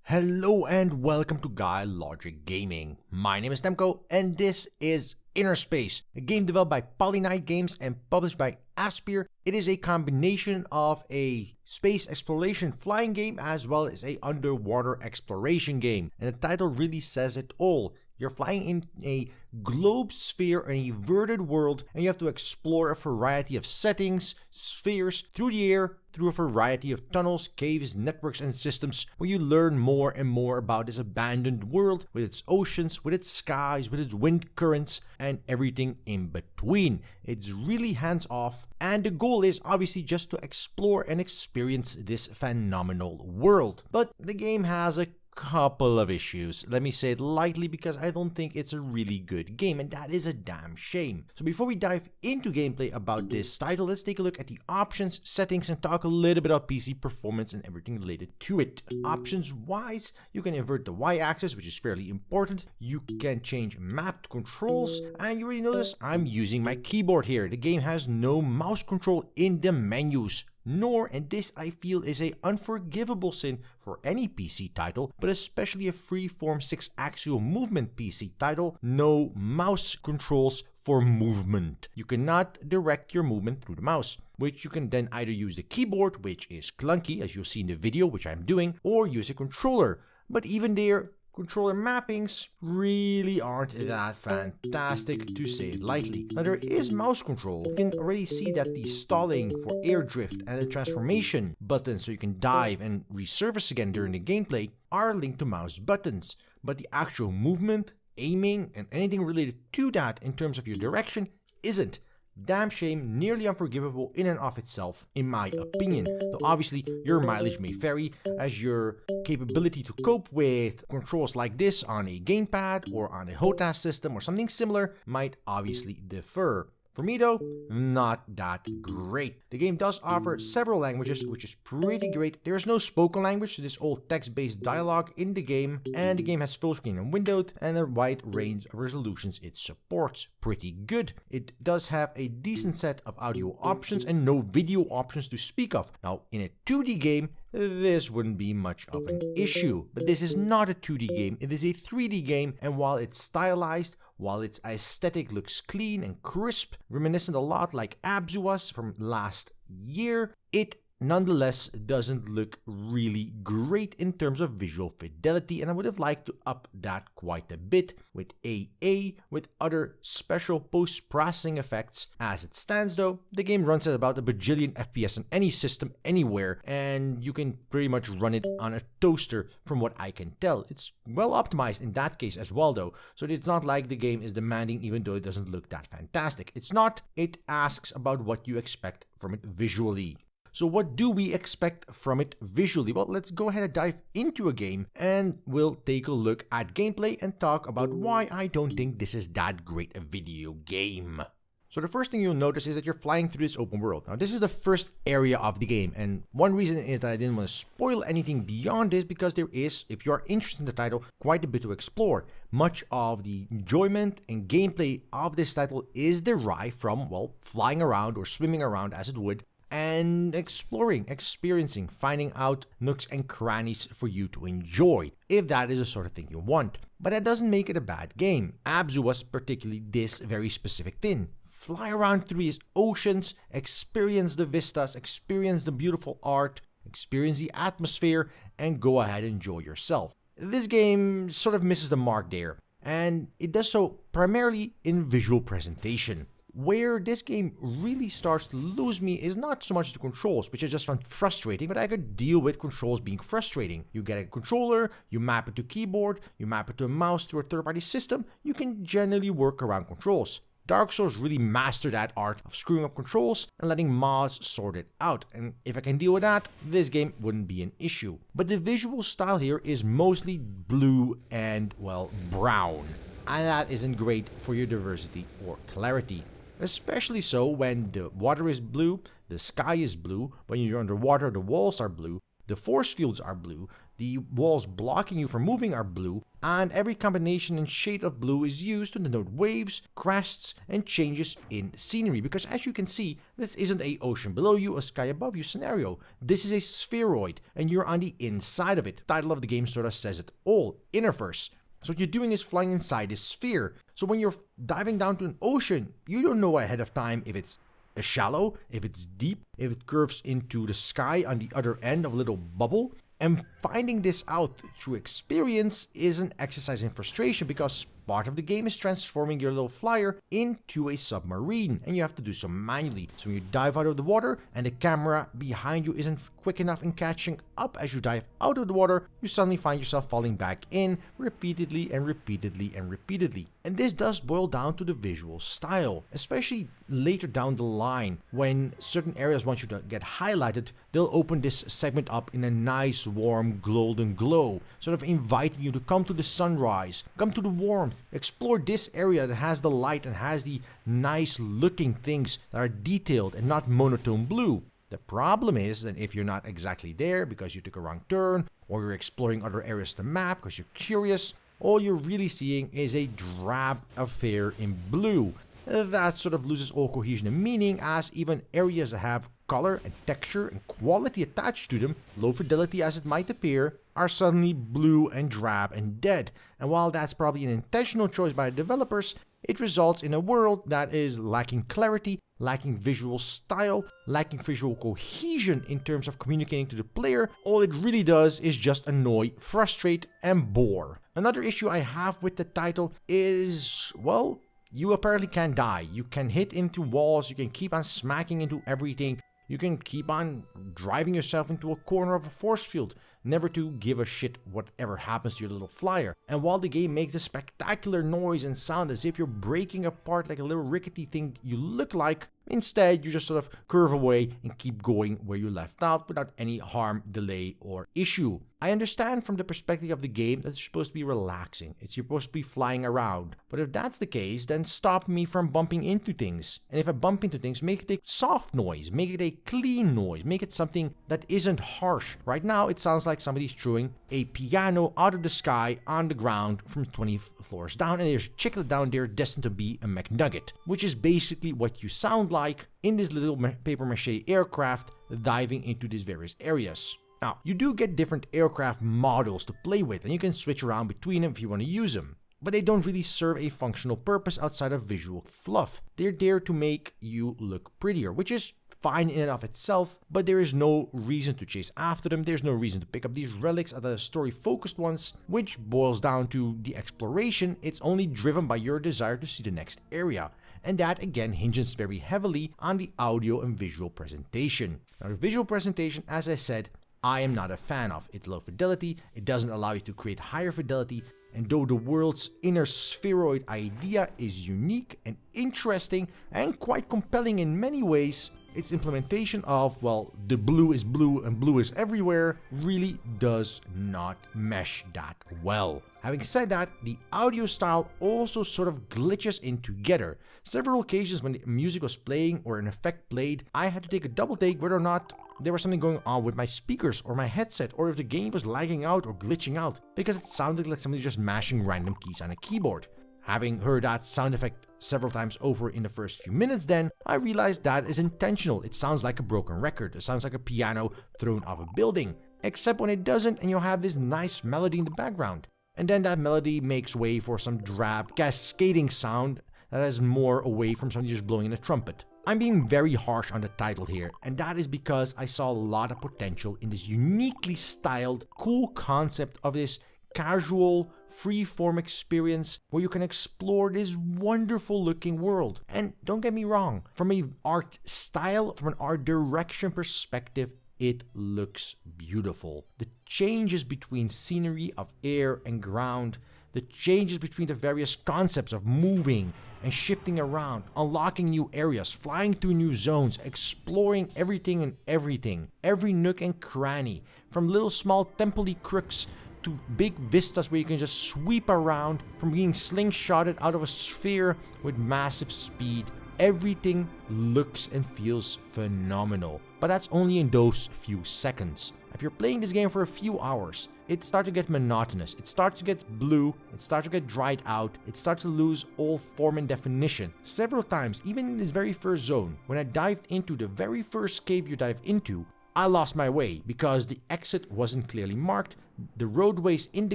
Hello and welcome to GuyLogicGaming. My name is Temko and this is InnerSpace, a game developed by PolyKnight Games and published by Aspyr. It is a combination of a space exploration flying game as well as a underwater exploration game. And the title really says it all. You're flying in a globe sphere in a verted world, and you have to explore a variety of settings, spheres, through the air, through a variety of tunnels, caves, networks, and systems, where you learn more and more about this abandoned world with its oceans, with its skies, with its wind currents, and everything in between. It's really hands-off, and the goal is obviously just to explore and experience this phenomenal world. But the game has a couple of issues. Let me say it lightly because I don't think it's a really good game, and that is a damn shame. So before we dive into gameplay about this title, let's take a look at the options, settings, and talk a little bit about PC performance and everything related to it. Options wise, you can invert the Y-axis, which is fairly important. You can change map controls, and you already notice I'm using my keyboard here. The game has no mouse control in the menus. Nor, and this I feel is a unforgivable sin for any PC title, but especially a freeform 6-axial movement PC title, no mouse controls for movement. You cannot direct your movement through the mouse, which you can then either use the keyboard, which is clunky, as you'll see in the video, which I'm doing, or use a controller. But even there, controller mappings really aren't that fantastic, to say it lightly. Now there is mouse control. You can already see that the stalling for air drift and the transformation buttons so you can dive and resurface again during the gameplay are linked to mouse buttons. But the actual movement, aiming, and anything related to that in terms of your direction isn't. Damn shame, nearly unforgivable in and of itself, in my opinion. Though obviously, your mileage may vary, as your capability to cope with controls like this on a gamepad or on a HOTAS system or something similar might obviously differ. For me though, not that great. The game does offer several languages, which is pretty great. There is no spoken language, so this all text-based dialogue in the game, and the game has full screen and windowed, and a wide range of resolutions it supports. Pretty good. It does have a decent set of audio options and no video options to speak of. Now, in a 2D game, this wouldn't be much of an issue. But this is not a 2D game, it is a 3D game, and while it's stylized, while its aesthetic looks clean and crisp, reminiscent a lot like Aspyr was from last year, it nonetheless doesn't look really great in terms of visual fidelity, and I would have liked to up that quite a bit with AA, with other special post-processing effects. As it stands though, the game runs at about a bajillion FPS on any system anywhere, and you can pretty much run it on a toaster from what I can tell. It's well optimized in that case as well though, so it's not like the game is demanding even though it doesn't look that fantastic. It's not, it asks about what you expect from it visually. So what do we expect from it visually? Well, let's go ahead and dive into a game and we'll take a look at gameplay and talk about why I don't think this is that great a video game. So the first thing you'll notice is that you're flying through this open world. Now this is the first area of the game, and one reason is that I didn't want to spoil anything beyond this because there is, if you are interested in the title, quite a bit to explore. Much of the enjoyment and gameplay of this title is derived from, well, flying around or swimming around as it would, and exploring, experiencing, finding out nooks and crannies for you to enjoy, if that is the sort of thing you want. But that doesn't make it a bad game. Aspyr was particularly this very specific thing. Fly around through these oceans, experience the vistas, experience the beautiful art, experience the atmosphere, and go ahead and enjoy yourself. This game sort of misses the mark there, and it does so primarily in visual presentation. Where this game really starts to lose me is not so much the controls, which I just found frustrating, but I could deal with controls being frustrating. You get a controller, you map it to keyboard, you map it to a mouse through a third-party system, you can generally work around controls. Dark Souls really mastered that art of screwing up controls and letting mods sort it out, and if I can deal with that, this game wouldn't be an issue. But the visual style here is mostly blue and, well, brown, and that isn't great for your diversity or clarity. Especially so when the water is blue, the sky is blue, when you're underwater the walls are blue, the force fields are blue, The walls blocking you from moving are blue, and every combination and shade of blue is used to denote waves, crests, and changes in scenery. Because as you can see, this isn't a ocean below you, a sky above you scenario. This is a spheroid, and you're on the inside of it. The title of the game sort of says it all, Innerverse. So what you're doing is flying inside this sphere. So when you're diving down to an ocean, you don't know ahead of time if it's shallow, if it's deep, if it curves into the sky on the other end of a little bubble. And finding this out through experience is an exercise in frustration, because part of the game is transforming your little flyer into a submarine, and you have to do so manually. So when you dive out of the water and the camera behind you isn't quick enough in catching up as you dive out of the water, you suddenly find yourself falling back in repeatedly and repeatedly and repeatedly. And this does boil down to the visual style, especially later down the line when certain areas want you to get highlighted. They'll open this segment up in a nice warm golden glow, sort of inviting you to come to the sunrise, come to the warmth, explore this area that has the light and has the nice looking things that are detailed and not monotone blue. The problem is that if you're not exactly there because you took a wrong turn, or you're exploring other areas of the map because you're curious, all you're really seeing is a drab affair in blue. That sort of loses all cohesion and meaning, as even areas that have color and texture and quality attached to them, low fidelity as it might appear, are suddenly blue and drab and dead. And while that's probably an intentional choice by the developers, it results in a world that is lacking clarity, lacking visual style, lacking visual cohesion in terms of communicating to the player. All it really does is just annoy, frustrate, and bore. Another issue I have with the title is, well, you apparently can die. You can hit into walls, you can keep on smacking into everything, you can keep on driving yourself into a corner of a force field, never to give a shit whatever happens to your little flyer. And while the game makes a spectacular noise and sound as if you're breaking apart like a little rickety thing you look like, instead you just sort of curve away and keep going where you left out without any harm, delay, or issue. I understand from the perspective of the game that it's supposed to be relaxing, it's supposed to be flying around, but if that's the case, then stop me from bumping into things. And if I bump into things, make it a soft noise, make it a clean noise, make it something that isn't harsh. Right now it sounds like somebody's throwing a piano out of the sky on the ground from 20 floors down, and there's a chicklet down there destined to be a McNugget, which is basically what you sound like in this little paper mache aircraft diving into these various areas. Now, you do get different aircraft models to play with, and you can switch around between them if you want to use them. But they don't really serve a functional purpose outside of visual fluff. They're there to make you look prettier, which is fine in and of itself, but there is no reason to chase after them. There's no reason to pick up these relics as the story-focused ones, which boils down to the exploration. It's only driven by your desire to see the next area. And that again hinges very heavily on the audio and visual presentation. Now, the visual presentation, as I said, I am not a fan of. It's low fidelity, it doesn't allow you to create higher fidelity, and though the world's inner spheroid idea is unique and interesting and quite compelling in many ways, its implementation of, well, the blue is blue and blue is everywhere really does not mesh that well. Having said that, the audio style also sort of glitches in together. Several occasions when the music was playing or an effect played, I had to take a double take whether or not there was something going on with my speakers or my headset, or if the game was lagging out or glitching out, because it sounded like somebody just mashing random keys on a keyboard. Having heard that sound effect several times over in the first few minutes, then I realized that is intentional. It sounds like a broken record. It sounds like a piano thrown off a building, except when it doesn't and you have this nice melody in the background. And then that melody makes way for some drab cascading sound that is more away from somebody just blowing in a trumpet. I'm being very harsh on the title here, and that is because I saw a lot of potential in this uniquely styled, cool concept of this casual, free-form experience where you can explore this wonderful looking world. And don't get me wrong, from an art style, from an art direction perspective, it looks beautiful. The changes between scenery of air and ground, the changes between the various concepts of moving and shifting around, unlocking new areas, flying to new zones, exploring everything and everything, every nook and cranny, from little small temple-y crooks to big vistas where you can just sweep around, from being slingshotted out of a sphere with massive speed. everything looks and feels phenomenal. But that's only in those few seconds. If you're playing this game for a few hours, it starts to get monotonous, it starts to get blue, it starts to get dried out, it starts to lose all form and definition. Several times, even in this very first zone, when I dived into the very first cave you dive into, I lost my way because the exit wasn't clearly marked, the roadways in the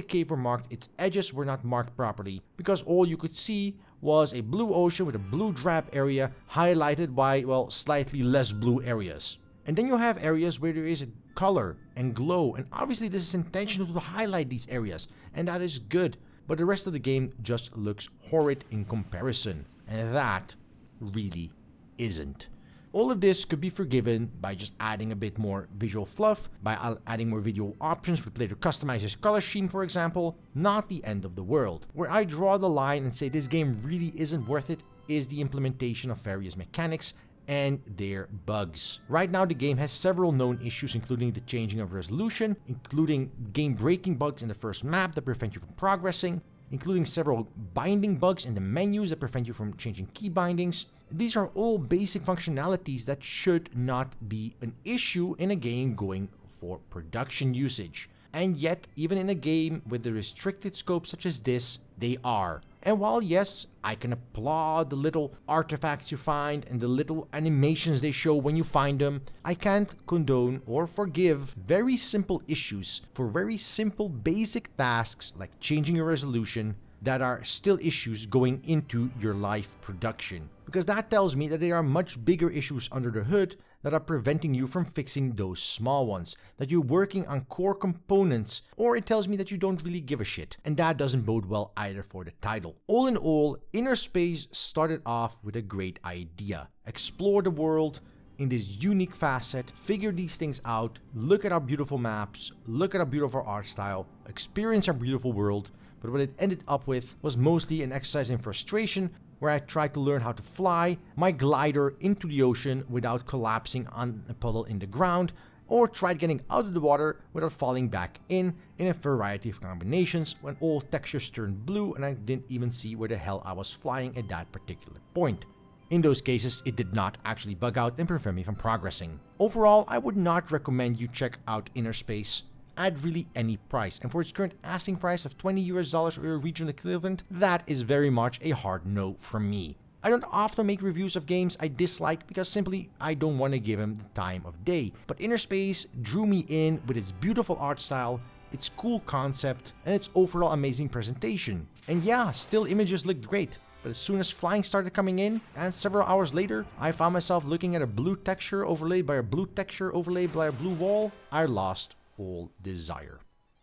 cave were marked, its edges were not marked properly, because all you could see was a blue ocean with a blue drab area highlighted by, well, slightly less blue areas. And then you have areas where there is a color and glow, and obviously this is intentional to highlight these areas, and that is good, but the rest of the game just looks horrid in comparison, and that really isn't. All of this could be forgiven by just adding a bit more visual fluff, by adding more video options for the player to customize his color scheme, for example. Not the end of the world. Where I draw the line and say this game really isn't worth it is the implementation of various mechanics and their bugs. Right now the game has several known issues, including the changing of resolution, including game-breaking bugs in the first map that prevent you from progressing, including several binding bugs in the menus that prevent you from changing key bindings. These are all basic functionalities that should not be an issue in a game going for production usage. And yet, even in a game with a restricted scope such as this, they are. And while yes, I can applaud the little artifacts you find and the little animations they show when you find them, I can't condone or forgive very simple issues for very simple basic tasks like changing your resolution that are still issues going into your live production. Because that tells me that there are much bigger issues under the hood that are preventing you from fixing those small ones, that you're working on core components, or it tells me that you don't really give a shit, and that doesn't bode well either for the title. All in all, InnerSpace started off with a great idea. Explore the world in this unique facet, figure these things out, look at our beautiful maps, look at our beautiful art style, experience our beautiful world, but what it ended up with was mostly an exercise in frustration where I tried to learn how to fly my glider into the ocean without collapsing on a puddle in the ground, or tried getting out of the water without falling back in a variety of combinations when all textures turned blue and I didn't even see where the hell I was flying at that particular point. In those cases, it did not actually bug out and prevent me from progressing. Overall, I would not recommend you check out InnerSpace at really any price, and for its current asking price of $20 or a regional equivalent, that is very much a hard no from me. I don't often make reviews of games I dislike because simply I don't want to give them the time of day, but InnerSpace drew me in with its beautiful art style, its cool concept, and its overall amazing presentation. And yeah, still images looked great, but as soon as flying started coming in, and several hours later, I found myself looking at a blue texture overlaid by a blue texture overlaid by a blue wall, I lost all desire.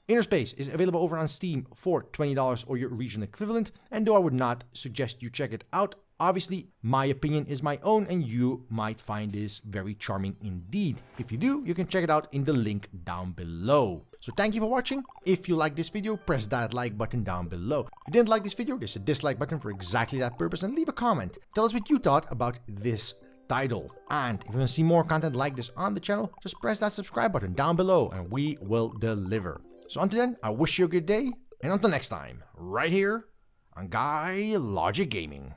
InnerSpace is available over on Steam for $20 or your regional equivalent, and though I would not suggest you check it out, obviously my opinion is my own and you might find this very charming indeed. If you do, you can check it out in the link down below. So thank you for watching. If you like this video, press that like button down below. If you didn't like this video, there's a dislike button for exactly that purpose, and leave a comment. Tell us what you thought about this title. And if you want to see more content like this on the channel, just press that subscribe button down below and we will deliver. So until then, I wish you a good day, and until next time, right here on GuyLogicGaming.